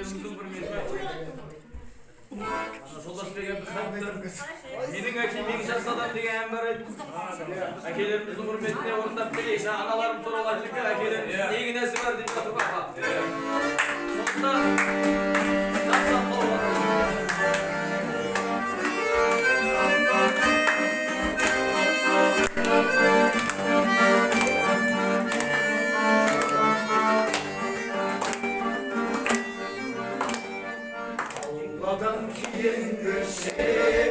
Akelerimizin hürmetine. Solas degan bizi mening akim Mengshas Sadam degan bir akelerimizin hürmetine o'rnab kelishdi. Analarim so'rag'anligi akelerim neginasi bor deb turib aqa. Sonda nasab Allah'tan kiyin bir şey